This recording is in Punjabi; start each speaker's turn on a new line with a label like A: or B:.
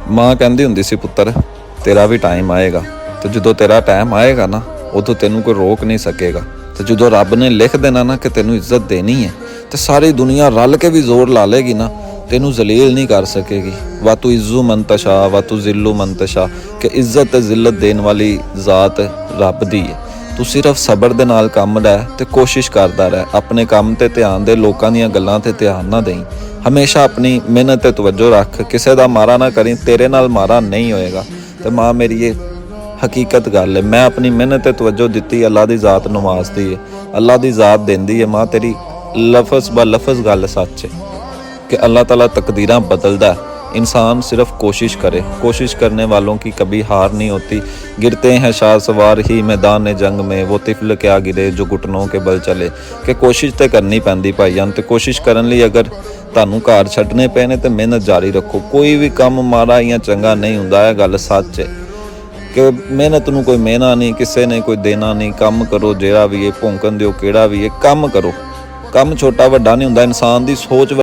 A: ਮਾਂ ਕਹਿੰਦੀ ਹੁੰਦੀ ਸੀ, ਪੁੱਤਰ ਤੇਰਾ ਵੀ ਟਾਈਮ ਆਏਗਾ, ਤੇ ਜਦੋਂ ਤੇਰਾ ਟਾਈਮ ਆਏਗਾ ਨਾ ਉਦੋਂ ਤੈਨੂੰ ਕੋਈ ਰੋਕ ਨਹੀਂ ਸਕੇਗਾ। ਤੇ ਜਦੋਂ ਰੱਬ ਨੇ ਲਿਖ ਦੇਣਾ ਨਾ ਕਿ ਤੈਨੂੰ ਇੱਜ਼ਤ ਦੇਣੀ ਹੈ, ਤੇ ਸਾਰੀ ਦੁਨੀਆ ਰਲ ਕੇ ਵੀ ਜ਼ੋਰ ਲਾ ਲੇਗੀ ਨਾ, ਤੈਨੂੰ ਜ਼ਲੀਲ ਨਹੀਂ ਕਰ ਸਕੇਗੀ। ਵਾ ਤੂ ਇੱਜ਼ੂ ਮੰਤਸ਼ਾ ਵਾ ਤੂ ਜ਼ਿੱਲੂ ਮੰਤਸ਼ਾ, ਕਿ ਇੱਜ਼ਤ ਤੇ ਜ਼ਿਲਤ ਦੇਣ ਵਾਲੀ ਜ਼ਾਤ ਰੱਬ ਦੀ ਹੈ। ਤੂੰ ਸਿਰਫ ਸਬਰ ਦੇ ਨਾਲ ਕੰਮ ਲੈ ਤੇ ਕੋਸ਼ਿਸ਼ ਕਰਦਾ ਰਹਿ, ਆਪਣੇ ਕੰਮ ਤੇ ਧਿਆਨ ਦੇ, ਲੋਕਾਂ ਦੀਆਂ ਗੱਲਾਂ ਤੇ ਧਿਆਨ ਨਾ ਦੇਈਂ। ਹਮੇਸ਼ਾ ਆਪਣੀ ਮਿਹਨਤ ਤੇ ਤਵੱਜੋ ਰੱਖ, ਕਿਸੇ ਦਾ ਮਾਰਾ ਨਾ ਕਰੀ, ਤੇਰੇ ਨਾਲ ਮਾਰਾ ਨਹੀਂ ਹੋਏਗਾ। ਤੇ ਮਾਂ ਮੇਰੀ ਇਹ ਹਕੀਕਤ ਗੱਲ ਹੈ, ਮੈਂ ਆਪਣੀ ਮਿਹਨਤ ਤੇ ਤਵੱਜੋ ਦਿੱਤੀ, ਅੱਲਾ ਦੀ ਜ਼ਾਤ ਨਵਾਜ਼ਦੀ ਹੈ, ਅੱਲਾ ਦੀ ਜ਼ਾਤ ਦਿੰਦੀ ਹੈ। ਮਾਂ ਤੇਰੀ ਲਫ਼ਜ਼ ਬ ਲਫ਼ਜ਼ ਗੱਲ ਸੱਚ ਹੈ कि अल्लाह ताला तकदीरां बदलता है, इंसान सिर्फ कोशिश करे। कोशिश करने वालों की कभी हार नहीं होती। गिरते हैं शाह सवार ही मैदान जंग में, वो तिफल क्या गिरे जो घुटनों के बल चले। कि कोशिश तो करनी पैंदी भाईजान, तो कोशिश करने लिए अगर ਤੁਹਾਨੂੰ ਘਰ ਛੱਡਣੇ ਪਏ ਨੇ ਤੇ ਮਿਹਨਤ ਜਾਰੀ ਰੱਖੋ। ਕੋਈ ਵੀ ਕੰਮ ਮਾੜਾ ਜਾਂ ਚੰਗਾ ਨਹੀਂ ਹੁੰਦਾ, ਇਹ ਗੱਲ ਸੱਚ ਹੈ ਕਿ ਮਿਹਨਤ ਨੂੰ ਕੋਈ ਮਿਹਨਾ ਨਹੀਂ, ਕਿਸੇ ਨੇ ਕੋਈ ਦੇਣਾ ਨਹੀਂ। ਕੰਮ ਕਰੋ ਜਿਹੜਾ ਵੀ ਹੈ, ਭੌਂਕਣ ਦਿਓ ਕਿਹੜਾ ਵੀ ਹੈ, ਕੰਮ ਕਰੋ। ਕੰਮ ਛੋਟਾ ਵੱਡਾ ਨਹੀਂ ਹੁੰਦਾ, ਇਨਸਾਨ ਦੀ ਸੋਚ